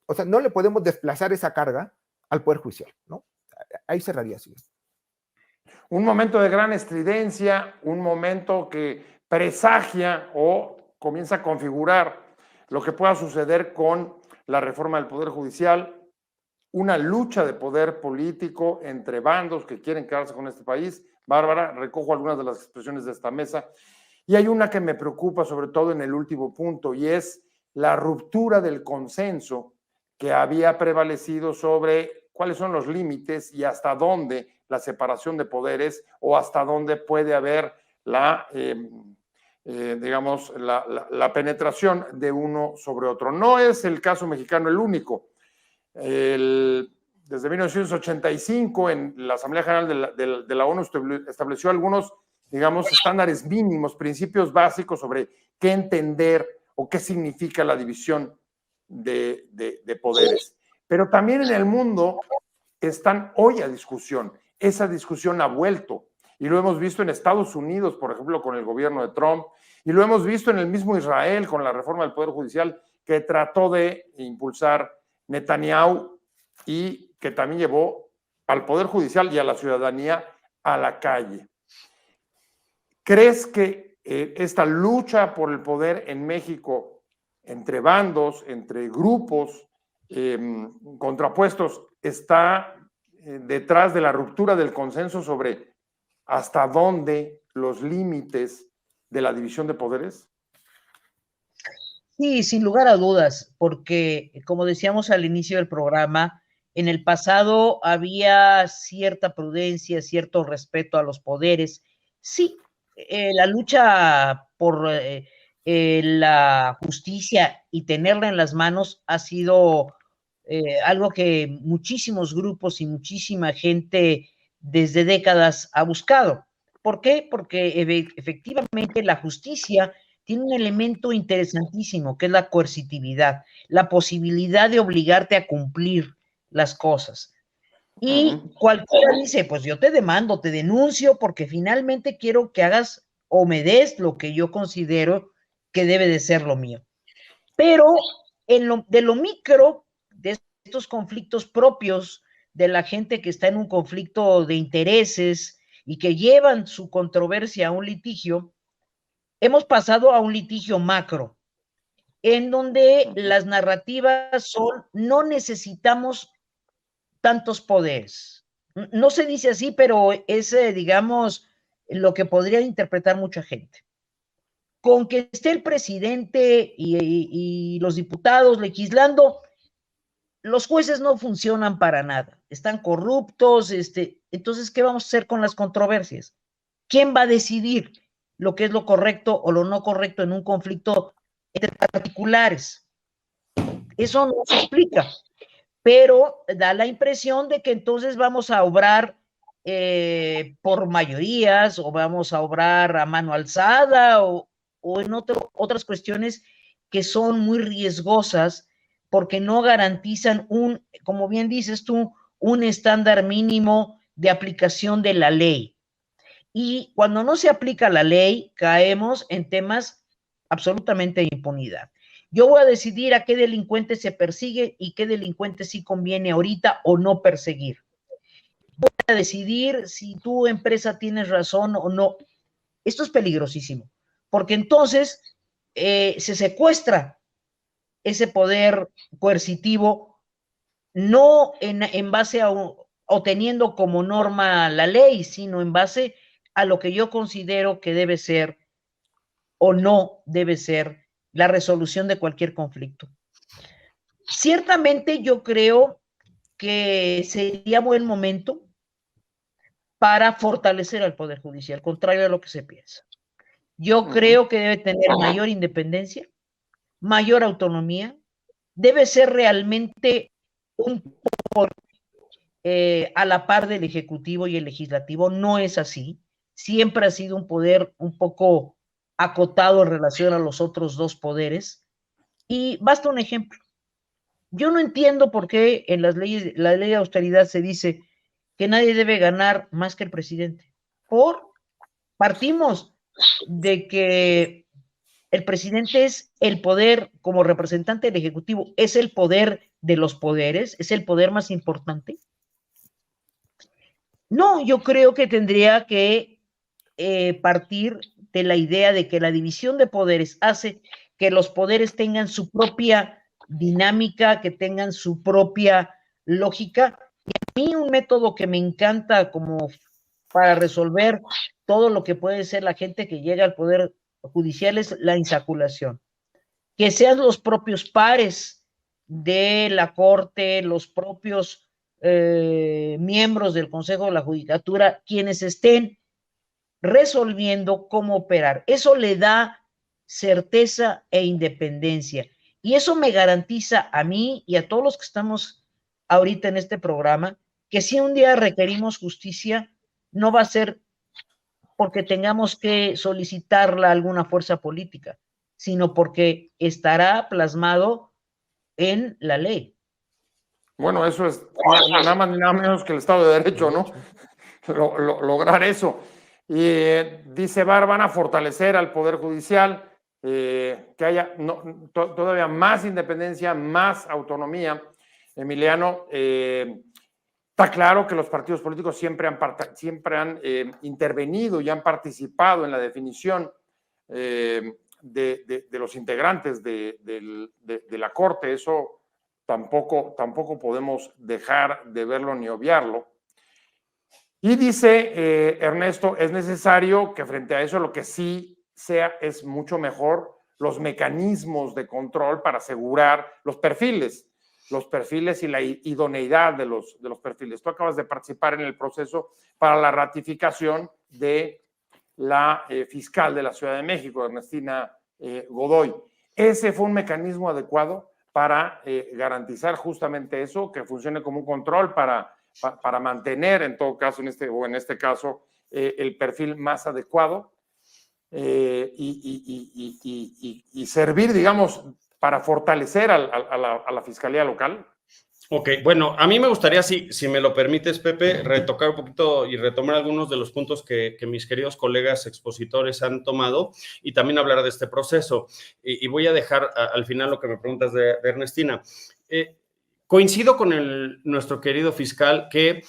O sea, no le podemos desplazar esa carga al Poder Judicial, ¿no? Ahí cerraría así. Un momento de gran estridencia, un momento que presagia o comienza a configurar lo que pueda suceder con la reforma del Poder Judicial, una lucha de poder político entre bandos que quieren quedarse con este país. Bárbara, recojo algunas de las expresiones de esta mesa. Y hay una que me preocupa, sobre todo en el último punto, y es la ruptura del consenso que había prevalecido sobre cuáles son los límites y hasta dónde la separación de poderes o hasta dónde puede haber la penetración de uno sobre otro. No es el caso mexicano el único. Desde 1985 en la Asamblea General de la ONU estableció algunos, digamos, estándares mínimos, principios básicos sobre qué entender o qué significa la división de poderes. Pero también en el mundo están hoy a discusión. Esa discusión ha vuelto y lo hemos visto en Estados Unidos, por ejemplo, con el gobierno de Trump, y lo hemos visto en el mismo Israel con la reforma del Poder Judicial que trató de impulsar Netanyahu y que también llevó al Poder Judicial y a la ciudadanía a la calle. ¿Crees que esta lucha por el poder en México, entre bandos, entre grupos contrapuestos, está detrás de la ruptura del consenso sobre hasta dónde los límites de la división de poderes? Sí, sin lugar a dudas, porque como decíamos al inicio del programa, en el pasado había cierta prudencia, cierto respeto a los poderes. Sí, la lucha por la justicia y tenerla en las manos ha sido algo que muchísimos grupos y muchísima gente desde décadas ha buscado. ¿Por qué? Porque efectivamente la justicia tiene un elemento interesantísimo, que es la coercitividad, la posibilidad de obligarte a cumplir las cosas. Y cualquiera dice, pues yo te demando, te denuncio, porque finalmente quiero que hagas o me des lo que yo considero que debe de ser lo mío. Pero de lo micro, de estos conflictos propios de la gente que está en un conflicto de intereses y que llevan su controversia a un litigio, hemos pasado a un litigio macro, en donde las narrativas son, no necesitamos tantos poderes. No se dice así, pero es, digamos, lo que podría interpretar mucha gente. Con que esté el presidente y los diputados legislando, los jueces no funcionan para nada, están corruptos, entonces, ¿qué vamos a hacer con las controversias? ¿Quién va a decidir lo que es lo correcto o lo no correcto en un conflicto entre particulares? Eso no se explica, pero da la impresión de que entonces vamos a obrar por mayorías o vamos a obrar a mano alzada o en otras cuestiones que son muy riesgosas porque no garantizan como bien dices tú, un estándar mínimo de aplicación de la ley. Y cuando no se aplica la ley, caemos en temas absolutamente de impunidad. Yo voy a decidir a qué delincuente se persigue y qué delincuente sí conviene ahorita o no perseguir. Voy a decidir si tu empresa tienes razón o no. Esto es peligrosísimo, porque entonces se secuestra ese poder coercitivo, no en base a o teniendo como norma la ley, sino en base a lo que yo considero que debe ser o no debe ser la resolución de cualquier conflicto. Ciertamente yo creo que sería buen momento para fortalecer al Poder Judicial, contrario a lo que se piensa. Yo creo que debe tener mayor independencia, mayor autonomía, debe ser realmente un poder a la par del Ejecutivo y el Legislativo. No es así. Siempre ha sido un poder un poco acotado en relación a los otros dos poderes. Y basta un ejemplo. Yo no entiendo por qué en las leyes, la ley de austeridad se dice que nadie debe ganar más que el presidente. Partimos de que el presidente es el poder, como representante del Ejecutivo, es el poder de los poderes, es el poder más importante. No, yo creo que tendría que partir de la idea de que la división de poderes hace que los poderes tengan su propia dinámica, que tengan su propia lógica. Y a mí un método que me encanta como para resolver todo lo que puede ser la gente que llega al Poder Judicial es la insaculación. Que sean los propios pares de la Corte, los propios miembros del Consejo de la Judicatura, quienes estén resolviendo cómo operar. Eso le da certeza e independencia. Y eso me garantiza a mí y a todos los que estamos ahorita en este programa, que si un día requerimos justicia, no va a ser porque tengamos que solicitarla a alguna fuerza política, sino porque estará plasmado en la ley. Bueno, eso es nada más ni nada menos que el Estado de Derecho, ¿no? Lograr eso. Y dice Bar, van a fortalecer al Poder Judicial, que haya todavía más independencia, más autonomía. Emiliano, está claro que los partidos políticos siempre han intervenido y han participado en la definición de los integrantes de la Corte. Eso tampoco podemos dejar de verlo ni obviarlo. Y dice Ernesto, es necesario que frente a eso lo que sí es mucho mejor los mecanismos de control para asegurar los perfiles y la idoneidad de los perfiles. Tú acabas de participar en el proceso para la ratificación de la fiscal de la Ciudad de México, Ernestina Godoy. ¿Ese fue un mecanismo adecuado para garantizar justamente eso, que funcione como un control para mantener, en todo caso, en este caso, el perfil más adecuado y servir, digamos, para fortalecer a la Fiscalía Local? Ok, bueno, a mí me gustaría, si me lo permites, Pepe, retocar un poquito y retomar algunos de los puntos que mis queridos colegas expositores han tomado y también hablar de este proceso. Y voy a dejar al final lo que me preguntas de Ernestina. Coincido con nuestro querido fiscal que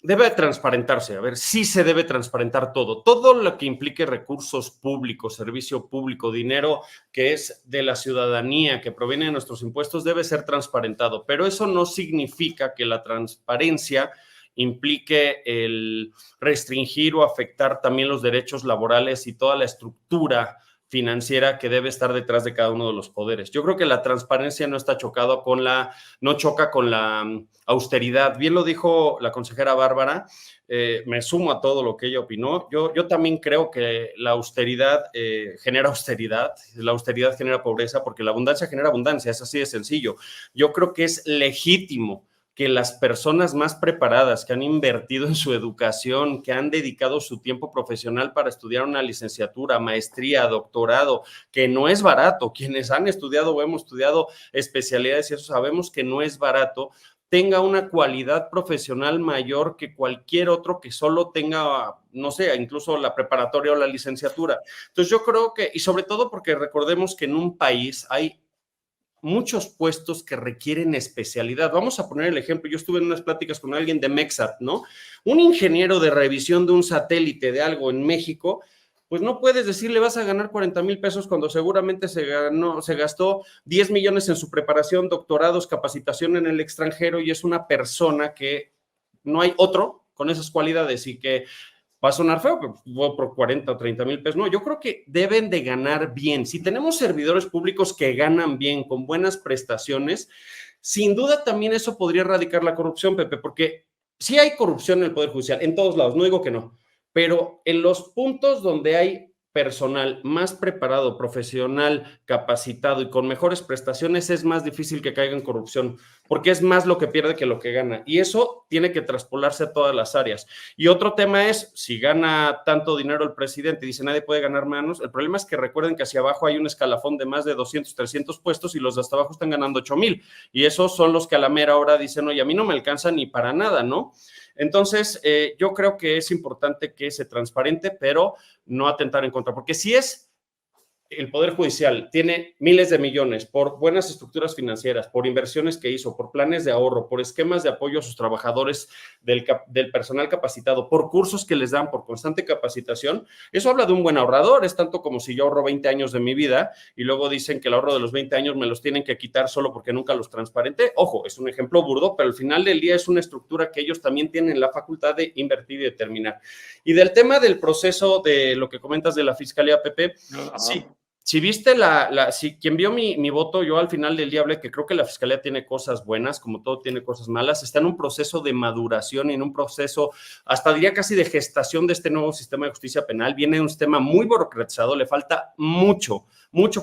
debe transparentarse. A ver, sí se debe transparentar todo lo que implique recursos públicos, servicio público, dinero que es de la ciudadanía, que proviene de nuestros impuestos, debe ser transparentado. Pero eso no significa que la transparencia implique el restringir o afectar también los derechos laborales y toda la estructura financiera que debe estar detrás de cada uno de los poderes. Yo creo que la transparencia no choca con la austeridad. Bien lo dijo la consejera Bárbara, me sumo a todo lo que ella opinó. Yo también creo que la austeridad genera austeridad, la austeridad genera pobreza, porque la abundancia genera abundancia, es así de sencillo. Yo creo que es legítimo que las personas más preparadas, que han invertido en su educación, que han dedicado su tiempo profesional para estudiar una licenciatura, maestría, doctorado, que no es barato, quienes han estudiado o hemos estudiado especialidades y eso sabemos que no es barato, tenga una cualidad profesional mayor que cualquier otro que solo tenga, no sé, incluso la preparatoria o la licenciatura. Entonces yo creo que, y sobre todo porque recordemos que en un país hay muchos puestos que requieren especialidad. Vamos a poner el ejemplo, yo estuve en unas pláticas con alguien de Mexat, ¿no? Un ingeniero de revisión de un satélite de algo en México, pues no puedes decirle vas a ganar 40,000 pesos cuando seguramente se gastó 10 millones en su preparación, doctorados, capacitación en el extranjero y es una persona que no hay otro con esas cualidades y que va a sonar feo, pero voy por 40 o 30,000 pesos. No, yo creo que deben de ganar bien. Si tenemos servidores públicos que ganan bien, con buenas prestaciones, sin duda también eso podría erradicar la corrupción, Pepe, porque sí hay corrupción en el Poder Judicial, en todos lados, no digo que no, pero en los puntos donde hay personal más preparado, profesional, capacitado y con mejores prestaciones, es más difícil que caiga en corrupción, porque es más lo que pierde que lo que gana. Y eso tiene que traspolarse a todas las áreas. Y otro tema es, si gana tanto dinero el presidente y dice nadie puede ganar menos, el problema es que recuerden que hacia abajo hay un escalafón de más de 200, 300 puestos y los de hasta abajo están ganando 8,000. Y esos son los que a la mera hora dicen, oye, a mí no me alcanza ni para nada, ¿no? Entonces, yo creo que es importante que se transparente, pero no atentar en contra, porque si es el Poder Judicial tiene miles de millones por buenas estructuras financieras, por inversiones que hizo, por planes de ahorro, por esquemas de apoyo a sus trabajadores del personal capacitado, por cursos que les dan, por constante capacitación. Eso habla de un buen ahorrador. Es tanto como si yo ahorro 20 años de mi vida y luego dicen que el ahorro de los 20 años me los tienen que quitar solo porque nunca los transparenté. Ojo, es un ejemplo burdo, pero al final del día es una estructura que ellos también tienen la facultad de invertir y determinar. Y del tema del proceso de lo que comentas de la Fiscalía, Pepe, sí. Si viste si quien vio mi voto, yo al final del día hablé que creo que la Fiscalía tiene cosas buenas, como todo tiene cosas malas, está en un proceso de maduración y en un proceso, hasta diría casi de gestación de este nuevo sistema de justicia penal. Viene un sistema muy burocratizado, le falta mucho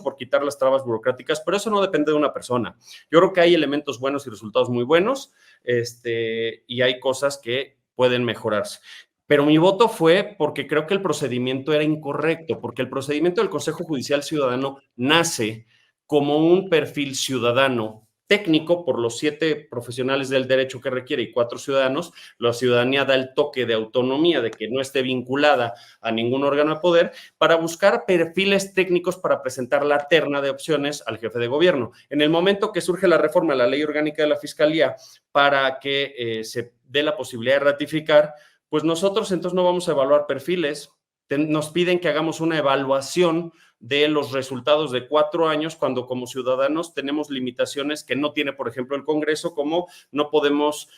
por quitar las trabas burocráticas, pero eso no depende de una persona. Yo creo que hay elementos buenos y resultados muy buenos, y hay cosas que pueden mejorarse. Pero mi voto fue porque creo que el procedimiento era incorrecto, porque el procedimiento del Consejo Judicial Ciudadano nace como un perfil ciudadano técnico por los 7 profesionales del derecho que requiere y 4 ciudadanos. La ciudadanía da el toque de autonomía, de que no esté vinculada a ningún órgano de poder, para buscar perfiles técnicos para presentar la terna de opciones al jefe de gobierno. En el momento que surge la reforma a la Ley Orgánica de la Fiscalía para que se dé la posibilidad de ratificar, pues nosotros entonces no vamos a evaluar perfiles. Nos piden que hagamos una evaluación de los resultados de 4 años, cuando como ciudadanos tenemos limitaciones que no tiene, por ejemplo, el Congreso, como no podemos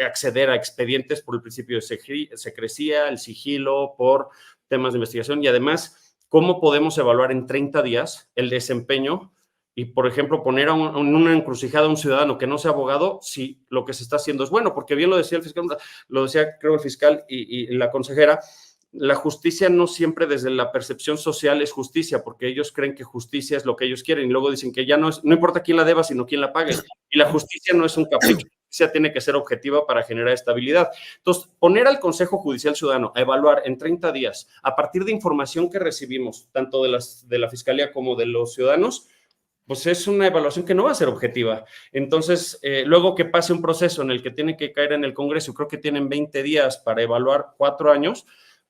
acceder a expedientes por el principio de secrecía, el sigilo, por temas de investigación, y además, ¿cómo podemos evaluar en 30 días el desempeño y, por ejemplo, poner en una encrucijada a un ciudadano que no sea abogado si lo que se está haciendo es bueno? Porque bien lo decía el fiscal, lo decía creo el fiscal y la consejera, la justicia no siempre desde la percepción social es justicia, porque ellos creen que justicia es lo que ellos quieren y luego dicen que ya no importa quién la deba, sino quién la pague. Y la justicia no es un capricho, la justicia tiene que ser objetiva para generar estabilidad. Entonces, poner al Consejo Judicial Ciudadano a evaluar en 30 días, a partir de información que recibimos, tanto de la Fiscalía como de los ciudadanos, pues es una evaluación que no va a ser objetiva. Entonces, luego que pase un proceso en el que tiene que caer en el Congreso, creo que tienen 20 días para evaluar 4 años,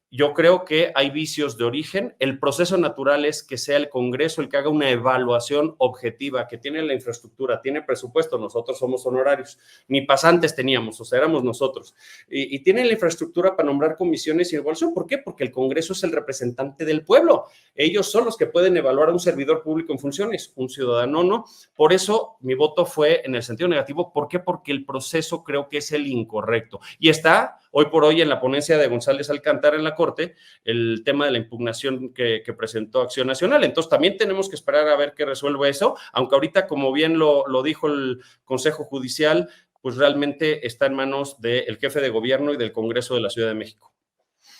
yo creo que hay vicios de origen. El proceso natural es que sea el Congreso el que haga una evaluación objetiva, que tiene la infraestructura, tiene presupuesto. Nosotros somos honorarios, ni pasantes teníamos, o sea, éramos nosotros. Y tienen la infraestructura para nombrar comisiones y evaluación. ¿Por qué? Porque el Congreso es el representante del pueblo. Ellos son los que pueden evaluar a un servidor público en funciones, un ciudadano no. Por eso mi voto fue en el sentido negativo. ¿Por qué? Porque el proceso creo que es el incorrecto. Y está hoy por hoy en la ponencia de González Alcántara en la Corte el tema de la impugnación que presentó Acción Nacional. Entonces también tenemos que esperar a ver qué resuelve eso, aunque ahorita, como bien lo dijo el Consejo Judicial, pues realmente está en manos del jefe de gobierno y del Congreso de la Ciudad de México.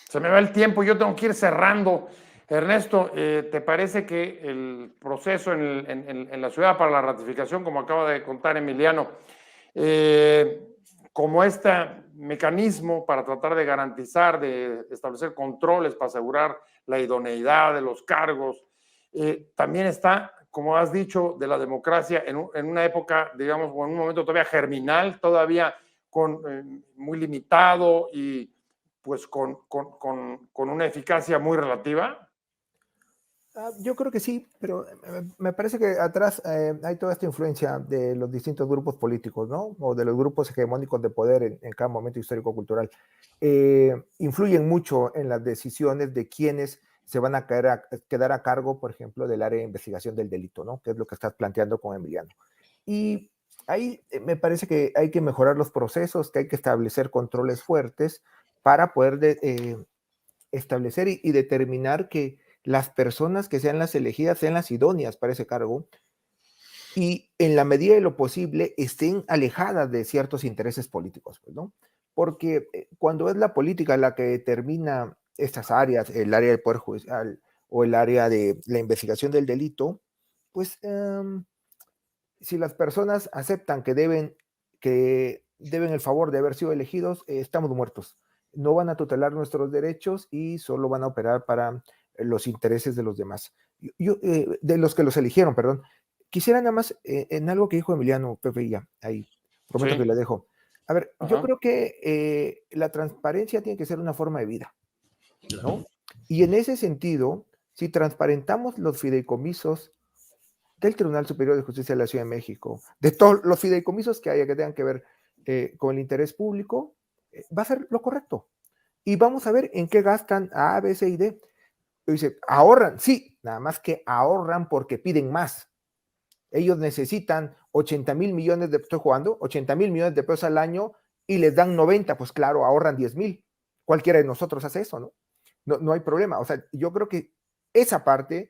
Se me va el tiempo, yo tengo que ir cerrando. Ernesto, ¿te parece que el proceso en la ciudad para la ratificación, como acaba de contar Emiliano, como este mecanismo para tratar de garantizar, de establecer controles para asegurar la idoneidad de los cargos, también está, como has dicho, de la democracia en una época, digamos, o en un momento todavía germinal, todavía muy limitado y pues con una eficacia muy relativa? Yo creo que sí, pero me parece que atrás hay toda esta influencia de los distintos grupos políticos, ¿no? O de los grupos hegemónicos de poder en cada momento histórico-cultural. Influyen mucho en las decisiones de quienes se van a quedar a cargo, por ejemplo, del área de investigación del delito, ¿no? Que es lo que estás planteando con Emiliano. Y ahí me parece que hay que mejorar los procesos, que hay que establecer controles fuertes para poder establecer y determinar que las personas que sean las elegidas sean las idóneas para ese cargo. y en la medida de lo posible estén alejadas de ciertos intereses políticos, pues, ¿no? Porque cuando es la política la que determina estas áreas, el área del Poder Judicial o el área de la investigación del delito, pues si las personas aceptan que deben el favor de haber sido elegidos, estamos muertos. No van a tutelar nuestros derechos y solo van a operar para los intereses de los demás. De los que los eligieron, perdón. Quisiera nada más, en algo que dijo Emiliano, Pepe, ya, ahí, prometo Sí. que le dejo. A ver, yo Ajá. creo que la transparencia tiene que ser una forma de vida, ¿no? Y en ese sentido, si transparentamos los fideicomisos del Tribunal Superior de Justicia de la Ciudad de México, de todos los fideicomisos que haya que tengan que ver con el interés público, va a ser lo correcto. Y vamos a ver en qué gastan A, B, C y D. Y dice, ahorran, sí, nada más que ahorran porque piden más. Ellos necesitan 80,000 millones de, estoy jugando, 80,000 millones de pesos al año y les dan 90, pues claro, ahorran 10,000. Cualquiera de nosotros hace eso, ¿no? No hay problema. O sea, yo creo que esa parte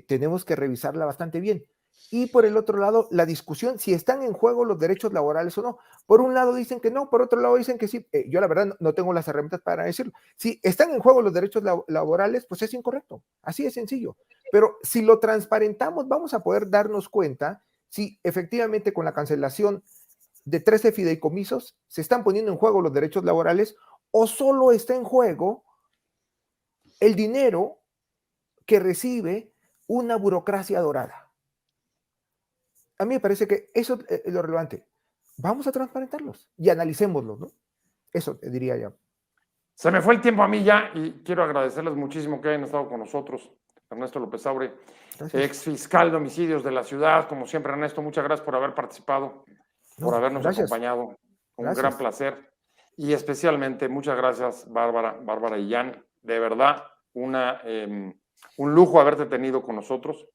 tenemos que revisarla bastante bien. Y por el otro lado, la discusión, si están en juego los derechos laborales o no. Por un lado dicen que no, por otro lado dicen que sí. Yo la verdad no tengo las herramientas para decirlo. Si están en juego los derechos laborales, pues es incorrecto. Así de sencillo. Pero si lo transparentamos, vamos a poder darnos cuenta si efectivamente con la cancelación de 13 fideicomisos se están poniendo en juego los derechos laborales o solo está en juego el dinero que recibe una burocracia dorada. A mí me parece que eso es lo relevante. Vamos a transparentarlos y analicémoslos, ¿no? Eso te diría yo. Se me fue el tiempo a mí ya y quiero agradecerles muchísimo que hayan estado con nosotros. Ernesto López Aure, ex fiscal de homicidios de la ciudad. Como siempre, Ernesto, muchas gracias por haber participado, por habernos acompañado. Un gran placer. Y especialmente, muchas gracias, Bárbara y Jan. De verdad, un lujo haberte tenido con nosotros.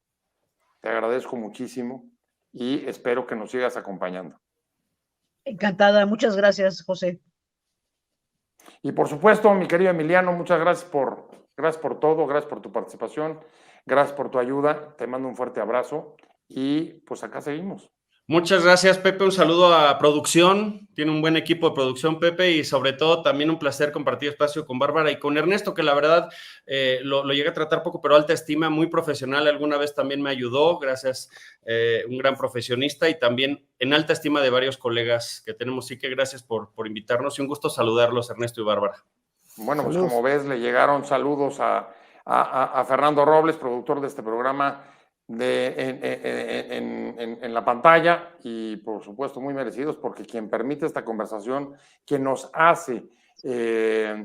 Te agradezco muchísimo y espero que nos sigas acompañando. Encantada, muchas gracias, José. Y por supuesto, mi querido Emiliano, muchas gracias por todo, gracias por tu participación, gracias por tu ayuda, te mando un fuerte abrazo y pues acá seguimos. Muchas gracias, Pepe. Un saludo a producción. Tiene un buen equipo de producción, Pepe, y sobre todo también un placer compartir espacio con Bárbara y con Ernesto, que la verdad lo llegué a tratar poco, pero alta estima, muy profesional. Alguna vez también me ayudó, gracias, un gran profesionista y también en alta estima de varios colegas que tenemos. Así que gracias por invitarnos y un gusto saludarlos, Ernesto y Bárbara. Bueno, pues como ves, le llegaron saludos a Fernando Robles, productor de este programa, en la pantalla y por supuesto muy merecidos porque quien permite esta conversación, quien nos hace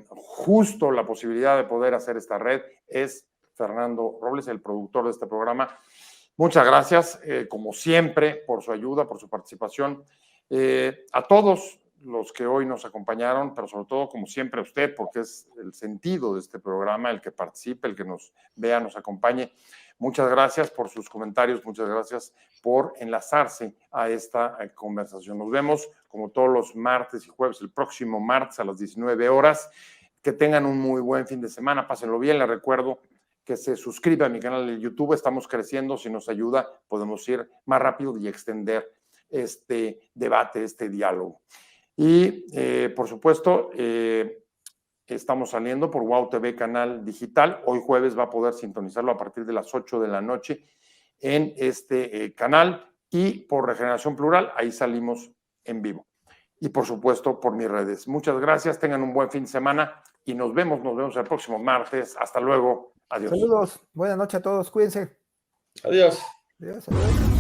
justo la posibilidad de poder hacer esta red es Fernando Robles, el productor de este programa. Muchas gracias, como siempre, por su ayuda, por su participación. A todos los que hoy nos acompañaron, pero sobre todo, como siempre, a usted, porque es el sentido de este programa, el que participe, el que nos vea, nos acompañe. Muchas gracias por sus comentarios, muchas gracias por enlazarse a esta conversación. Nos vemos como todos los martes y jueves, el próximo martes a las 19 horas. Que tengan un muy buen fin de semana, pásenlo bien. Les recuerdo que se suscriba a mi canal de YouTube, estamos creciendo, si nos ayuda podemos ir más rápido y extender este debate, este diálogo. Y por supuesto, estamos saliendo por WOW TV canal digital. Hoy jueves va a poder sintonizarlo a partir de las 8 de la noche en este canal y por Regeneración Plural, ahí salimos en vivo. Y por supuesto por mis redes. Muchas gracias, tengan un buen fin de semana y nos vemos el próximo martes. Hasta luego, adiós. Saludos, buenas noches a todos, cuídense. Adiós. Adiós, adiós.